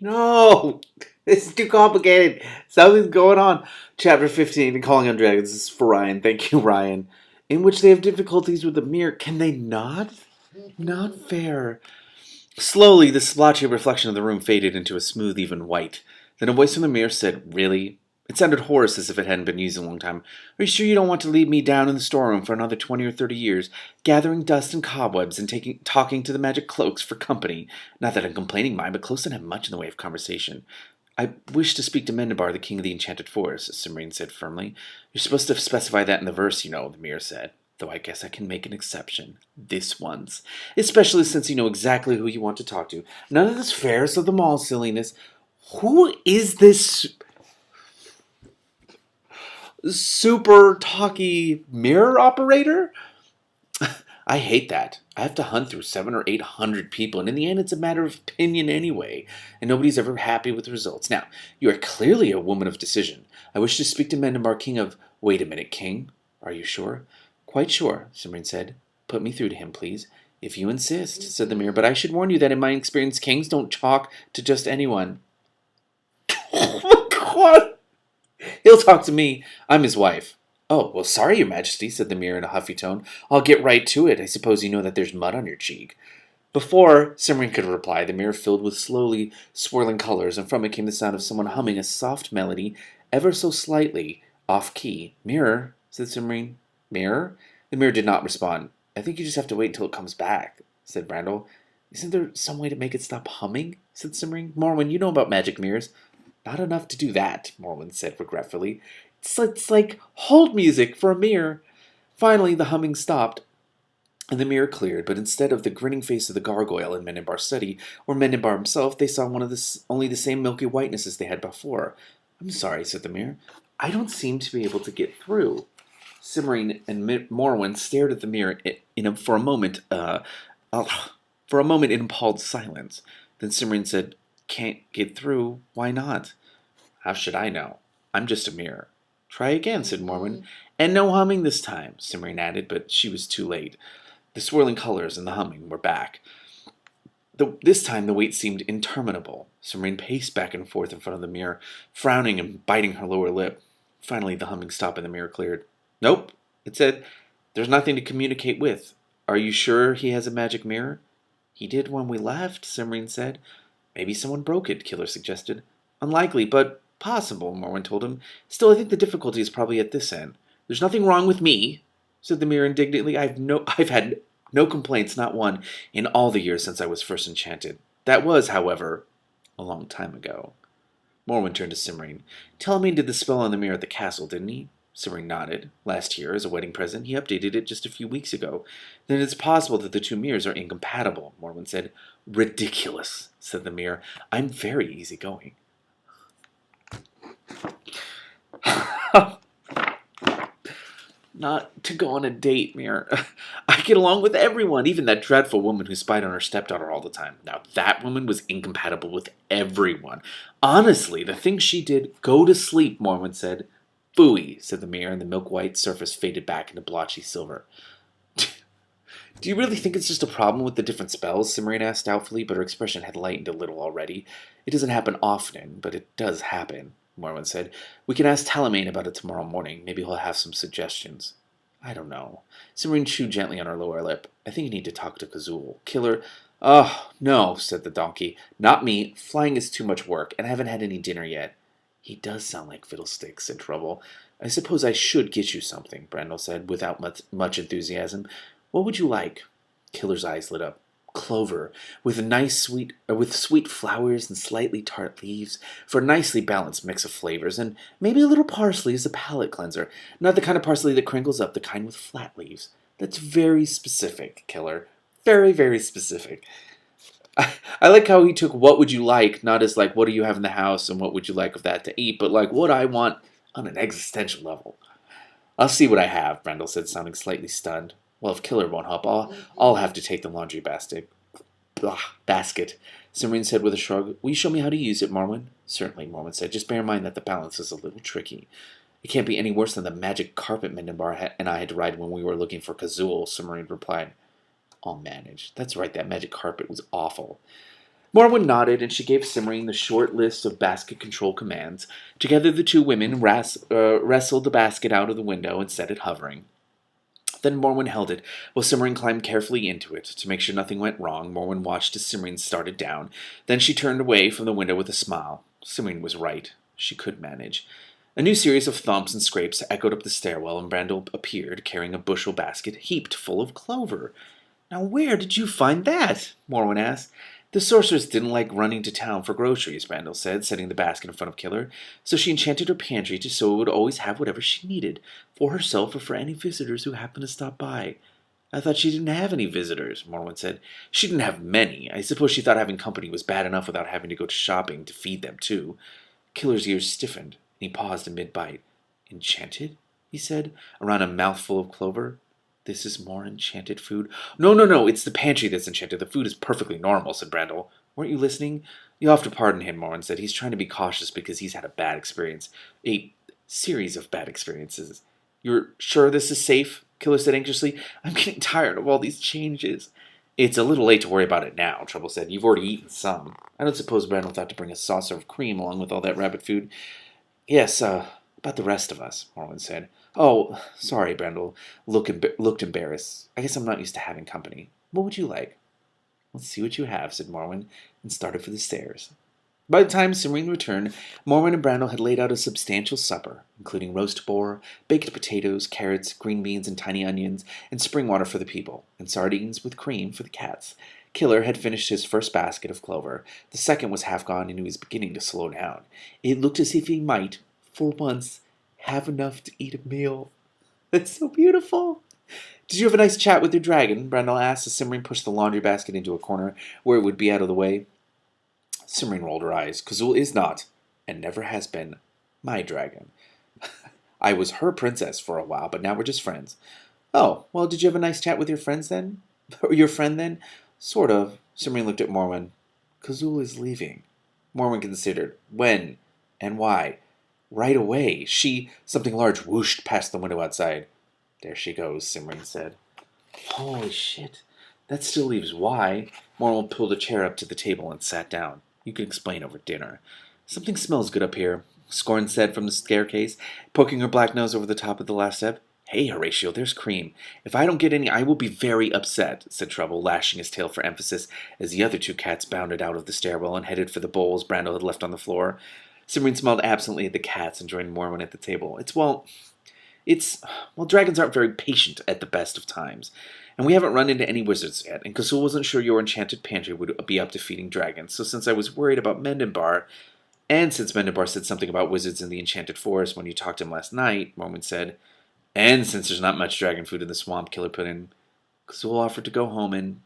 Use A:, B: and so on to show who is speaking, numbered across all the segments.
A: No! This is too complicated. Something's going on. Chapter 15, Calling on Dragons. This is for Ryan. Thank you, Ryan. In which they have difficulties with the mirror. Can they not? Not fair. Slowly, the splotchy reflection of the room faded into a smooth, even white. Then a voice from the mirror said, "Really?" It sounded hoarse, as if it hadn't been used in a long time. "Are you sure you don't want to leave me down in the storeroom for another 20 or 30 years, gathering dust and cobwebs and talking to the magic cloaks for company? Not that I'm complaining, mind, but close don't have much in the way of conversation." "I wish to speak to Mendabar, the king of the enchanted forest," Simrine said firmly. "You're supposed to specify that in the verse, you know," the mirror said. "Though I guess I can make an exception. This once. Especially since you know exactly who you want to talk to. None of this Ferris of the Mall silliness. Who is this super talky mirror operator? I hate that. I have to hunt through 700 or 800 people, and in the end, it's a matter of opinion anyway, and nobody's ever happy with the results. Now, you are clearly a woman of decision. I wish to speak to Mendemar, king of... Wait a minute, king. Are you sure? Quite sure, Simran said. Put me through to him, please. If you insist, said the mirror, but I should warn you that in my experience, kings don't talk to just anyone. Oh my god! He'll talk to me. I'm his wife. "Oh, well, sorry, your majesty," said the mirror in a huffy tone. "I'll get right to it. I suppose you know that there's mud on your cheek." Before Simran could reply, the mirror filled with slowly swirling colors, and from it came the sound of someone humming a soft melody, ever so slightly off key. "Mirror," said Simran. "Mirror?" The mirror did not respond. "I think you just have to wait until it comes back," said Brandel. "Isn't there some way to make it stop humming?" said Simran. "Morwen, you know about magic mirrors." "Not enough to do that," Morwen said regretfully. It's like hold music for a mirror." Finally, the humming stopped, and the mirror cleared, but instead of the grinning face of the gargoyle in Menenbar's study, or Menenbar himself, they saw only the same milky whiteness as they had before. "I'm sorry," said the mirror. "I don't seem to be able to get through." Cimmerian and Morwen stared at the mirror for a moment, in appalled silence. Then Cimmerian said, "Can't get through? Why not?" "How should I know? I'm just a mirror." "Try again," said Morwen. "And no humming this time," Cimmerian added, but she was too late. The swirling colors and the humming were back. This time the wait seemed interminable. Cimmerian paced back and forth in front of the mirror, frowning and biting her lower lip. Finally the humming stopped and the mirror cleared. "Nope," it said. "There's nothing to communicate with. Are you sure he has a magic mirror?" "He did when we left," Cimmerian said. "Maybe someone broke it," Killer suggested. "Unlikely, but possible," Morwen told him. "Still, I think the difficulty is probably at this end." "There's nothing wrong with me," said the mirror indignantly. I've had no complaints, not one, in all the years since I was first enchanted. That was, however, a long time ago." Morwen turned to Cimmerian. "Telemain did the spell on the mirror at the castle, didn't he?" Cimmerian nodded. "Last year, as a wedding present, he updated it just a few weeks ago." "Then it's possible that the two mirrors are incompatible," Morwen said. "Ridiculous," said the mirror. "I'm very easygoing." "Not to go on a date, Mirror. I get along with everyone, even that dreadful woman who spied on her stepdaughter all the time. Now, that woman was incompatible with everyone. Honestly, the things she did..." "Go to sleep," Morwen said. "Phooey," said the mirror, and the milk-white surface faded back into blotchy silver. "Do you really think it's just a problem with the different spells?" Cimmerian asked doubtfully, but her expression had lightened a little already. "It doesn't happen often, but it does happen," Morwen said. "We can ask Telemain about it tomorrow morning. Maybe he'll have some suggestions." "I don't know." Cimmerian chewed gently on her lower lip. "I think you need to talk to Kazul. Killer..." "Oh, no," said the donkey. "Not me. Flying is too much work, and I haven't had any dinner yet." "He does sound like fiddlesticks," said Trouble. "I suppose I should get you something," Brandel said, without much enthusiasm. "What would you like?" Killer's eyes lit up. "Clover, with sweet flowers and slightly tart leaves, for a nicely balanced mix of flavors, and maybe a little parsley as a palate cleanser. Not the kind of parsley that crinkles up, the kind with flat leaves. That's very specific, Killer. Very, very specific." I like how he took "what would you like" not as like what do you have in the house and what would you like of that to eat, but like what I want on an existential level. "I'll see what I have," Brendel said, sounding slightly stunned. "Well, if Killer won't help, I'll have to take the laundry basket. Cimmerian said with a shrug. "Will you show me how to use it, Morwen?" "Certainly," Morwen said. "Just bear in mind that the balance is a little tricky." "It can't be any worse than the magic carpet Mendenbar and I had to ride when we were looking for Kazul," Cimmerian replied. "I'll manage. That's right, that magic carpet was awful." Morwen nodded, and she gave Simmering the short list of basket control commands. Together the two women wrestled the basket out of the window and set it hovering. Then Morwen held it, while Simmering climbed carefully into it. To make sure nothing went wrong, Morwen watched as Simmering started down. Then she turned away from the window with a smile. Simmering was right. She could manage. A new series of thumps and scrapes echoed up the stairwell, and Brandel appeared, carrying a bushel basket heaped full of clover. "Now where did you find that?" Morwen asked. "The sorceress didn't like running to town for groceries," Brandel said, setting the basket in front of Killer, "so she enchanted her pantry just so it would always have whatever she needed, for herself or for any visitors who happened to stop by." "I thought she didn't have any visitors," Morwen said. "She didn't have many. I suppose she thought having company was bad enough without having to go to shopping to feed them, too." Killer's ears stiffened, and he paused in mid-bite. "Enchanted?" he said, around a mouthful of clover. "This is more enchanted food?" No, it's the pantry that's enchanted. The food is perfectly normal," said Brandel. "Weren't you listening?" "You'll have to pardon him," Morin said. "He's trying to be cautious because he's had a bad experience. A series of bad experiences." "You're sure this is safe?" Killer said anxiously. "I'm getting tired of all these changes." "It's a little late to worry about it now," Trouble said. "You've already eaten some. I don't suppose Brandel thought to bring a saucer of cream along with all that rabbit food." "Yes, about the rest of us," Morwen said. "Oh, sorry," Brandel looked embarrassed. "I guess I'm not used to having company. What would you like?" "Let's see what you have," said Morwen, and started for the stairs. By the time Serene returned, Morwen and Brandel had laid out a substantial supper, including roast boar, baked potatoes, carrots, green beans, and tiny onions, and spring water for the people, and sardines with cream for the cats. Killer had finished his first basket of clover. The second was half gone, and he was beginning to slow down. It looked as if he might, for once, have enough to eat a meal. "That's so beautiful." "Did you have a nice chat with your dragon?" Brandel asked as Simmering pushed the laundry basket into a corner where it would be out of the way. Simmering rolled her eyes. "Kazul is not, and never has been, my dragon. I was her princess for a while, but now we're just friends." "Oh, well, did you have a nice chat with your friends then?" "Or your friend then?" "Sort of." Simmering looked at Morwen. "Kazul is leaving." Morwen considered. "When? And why?" "Right away. Something large whooshed past the window outside." "There she goes," Simmering said. "Holy shit. That still leaves why." Morwen pulled a chair up to the table and sat down. "You can explain over dinner." "Something smells good up here," Scorn said from the staircase, poking her black nose over the top of the last step. "Hey, Horatio, there's cream. If I don't get any, I will be very upset," said Trouble, lashing his tail for emphasis as the other two cats bounded out of the stairwell and headed for the bowls Brandel had left on the floor. Simmering smiled absently at the cats and joined Morwen at the table. Dragons aren't very patient at the best of times. And we haven't run into any wizards yet, and Kazul wasn't sure your enchanted pantry would be up to feeding dragons, so since I was worried about Mendenbar, and since Mendenbar said something about wizards in the enchanted forest when you talked to him last night, Morwen said, and since there's not much dragon food in the swamp, Killer put in, Kazul offered to go home and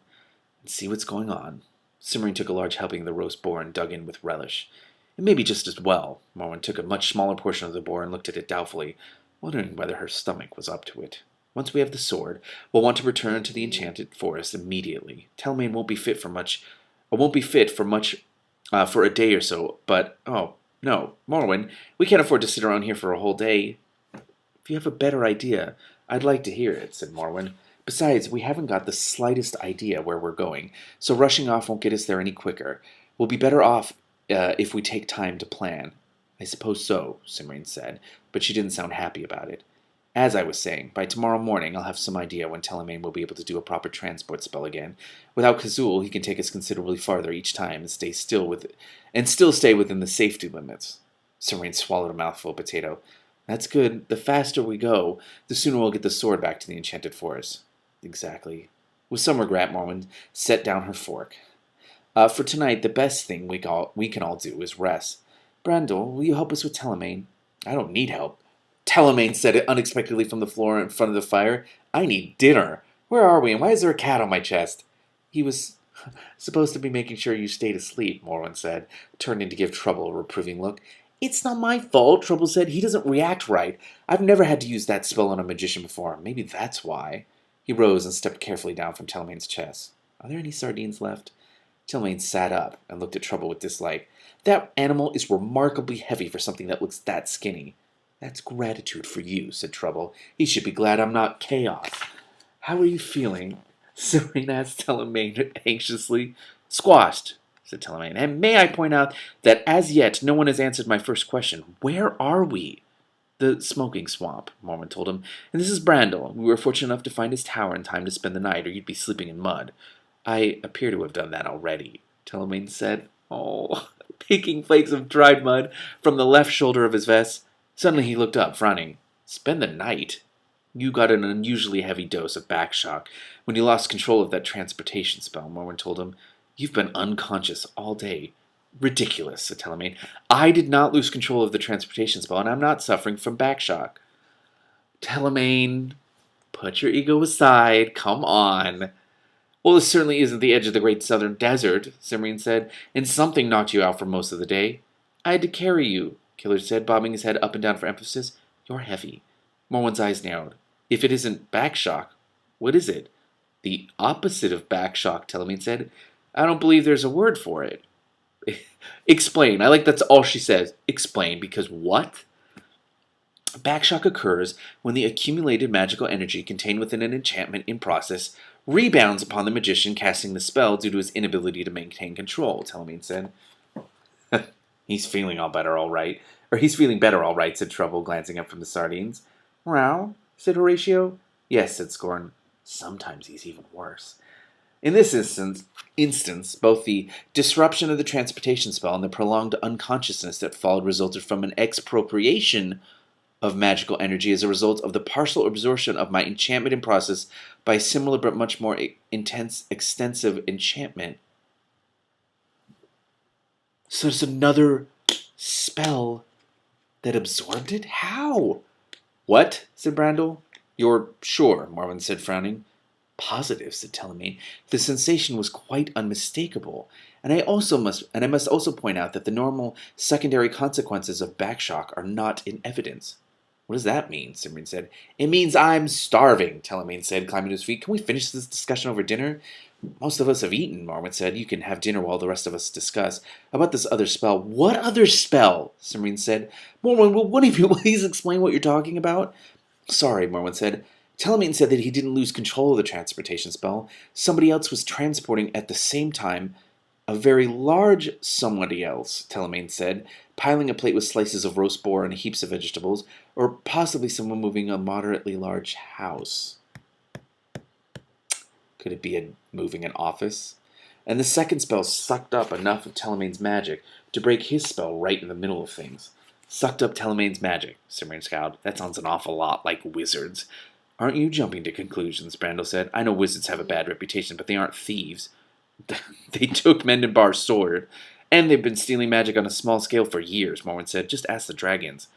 A: see what's going on. Simmering took a large helping of the roast boar and dug in with relish. "It may be just as well." Morwen took a much smaller portion of the boar and looked at it doubtfully, wondering whether her stomach was up to it. "Once we have the sword, we'll want to return to the enchanted forest immediately. Telmain won't be fit for much, for a day or so. But no, Morwen, we can't afford to sit around here for a whole day." "If you have a better idea, I'd like to hear it," said Morwen. "Besides, we haven't got the slightest idea where we're going, so rushing off won't get us there any quicker. We'll be better off if we take time to plan." "I suppose so," Simmering said, but she didn't sound happy about it. "As I was saying, by tomorrow morning I'll have some idea when Telemaine will be able to do a proper transport spell again. Without Kazul, he can take us considerably farther each time and still stay within the safety limits." Simmering swallowed a mouthful of potato. "That's good. The faster we go, the sooner we'll get the sword back to the enchanted forest." "Exactly." With some regret, Morwen set down her fork. For tonight, the best thing we can all do is rest. Brandel, will you help us with Telemaine?" "I don't need help." Telemaine said it unexpectedly from the floor in front of the fire. "I need dinner. Where are we, and why is there a cat on my chest?" "He was supposed to be making sure you stayed asleep," Morwen said, turning to give Trouble a reproving look. "It's not my fault," Trouble said. "He doesn't react right. I've never had to use that spell on a magician before. Maybe that's why." He rose and stepped carefully down from Telmaine's chest. "Are there any sardines left?" Telmaine sat up and looked at Trouble with dislike. "That animal is remarkably heavy for something that looks that skinny." "That's gratitude for you," said Trouble. "He should be glad I'm not chaos." "How are you feeling?" Serene asked Telemaine anxiously. "Squashed. said Telemaine. And may I point out that as yet no one has answered my first question. Where are we? The smoking swamp, Mormon told him. And this is Brandel. We were fortunate enough to find his tower in time to spend the night, or you'd be sleeping in mud. I appear to have done that already, Telemaine said. Oh, picking flakes of dried mud from the left shoulder of his vest. Suddenly he looked up, frowning. Spend the night? You got an unusually heavy dose of back shock when you lost control of that transportation spell, Mormon told him. You've been unconscious all day. Ridiculous, said Telemaine. I did not lose control of the transportation spell, and I'm not suffering from back shock. Telemaine, put your ego aside. Come on. Well, this certainly isn't the edge of the great southern desert, Cimmerian said, and something knocked you out for most of the day. I had to carry you, Killer said, bobbing his head up and down for emphasis. You're heavy. Morwen's eyes narrowed. If it isn't back shock, what is it? The opposite of back shock, Telemaine said. I don't believe there's a word for it. Explain. I like that's all she says. Explain, because what? Backshock occurs when the accumulated magical energy contained within an enchantment in process rebounds upon the magician casting the spell due to his inability to maintain control, Telemaine said. He's feeling better all right, said Trouble, glancing up from the sardines. Well, said Horatio. Yes, said Scorn. Sometimes he's even worse. In this instance, both the disruption of the transportation spell and the prolonged unconsciousness that followed resulted from an expropriation of magical energy as a result of the partial absorption of my enchantment in process by a similar but much more extensive enchantment. So there's another spell that absorbed it? How? What? Said Brandel. You're sure, Marvin said, frowning. Positive, said Telemaine. The sensation was quite unmistakable, and I must also point out that the normal secondary consequences of backshock are not in evidence. What does that mean? Cimmerian said. It means I'm starving, Telemaine said, climbing to his feet. Can we finish this discussion over dinner? Most of us have eaten, Marwyn said. You can have dinner while the rest of us discuss. How about this other spell? What other spell? Cimmerian said. Marwyn, will one of you please explain what you're talking about? Sorry, Marwyn said. Telemaine said that he didn't lose control of the transportation spell. Somebody else was transporting at the same time. A very large somebody else, Telemaine said, piling a plate with slices of roast boar and heaps of vegetables, or possibly someone moving a moderately large house. Could it be moving an office? And the second spell sucked up enough of Telemaine's magic to break his spell right in the middle of things. Sucked up Telemaine's magic, Cimmerian scowled. That sounds an awful lot like wizards. Aren't you jumping to conclusions, Brandel said. I know wizards have a bad reputation, but they aren't thieves. They took Mendenbar's sword, and they've been stealing magic on a small scale for years, Morwen said. Just ask the dragons.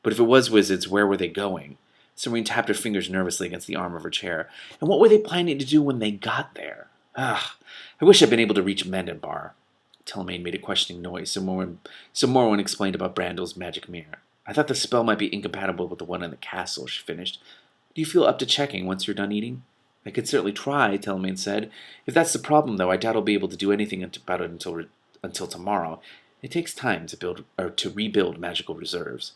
A: But if it was wizards, where were they going? Cimmerian tapped her fingers nervously against the arm of her chair. And what were they planning to do when they got there? I wish I'd been able to reach Mendenbar. Telemaine made a questioning noise, so Morwen explained about Brandel's magic mirror. I thought the spell might be incompatible with the one in the castle, she finished. Do you feel up to checking once you're done eating? I could certainly try, Telemaine said. If that's the problem, though, I doubt I'll be able to do anything about it until tomorrow. It takes time to rebuild magical reserves.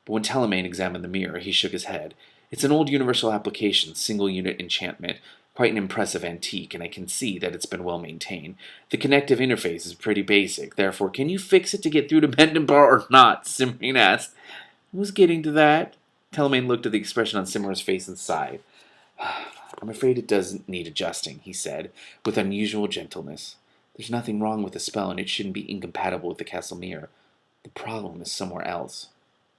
A: But when Telemaine examined the mirror, he shook his head. It's an old universal application, single-unit enchantment, quite an impressive antique, and I can see that it's been well maintained. The connective interface is pretty basic, therefore, can you fix it to get through to Mendenbar or not? Cimmerian asked. I was getting to that. Telemaine looked at the expression on Cimmerian's face and sighed. I'm afraid it doesn't need adjusting, he said, with unusual gentleness. There's nothing wrong with the spell, and it shouldn't be incompatible with the castle mirror. The problem is somewhere else.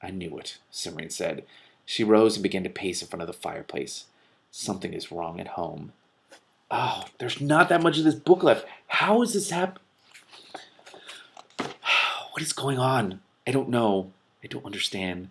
A: I knew it, Cimmerian said. She rose and began to pace in front of the fireplace. Something is wrong at home. Oh, there's not that much of this book left. How is this What is going on? I don't know. I don't understand.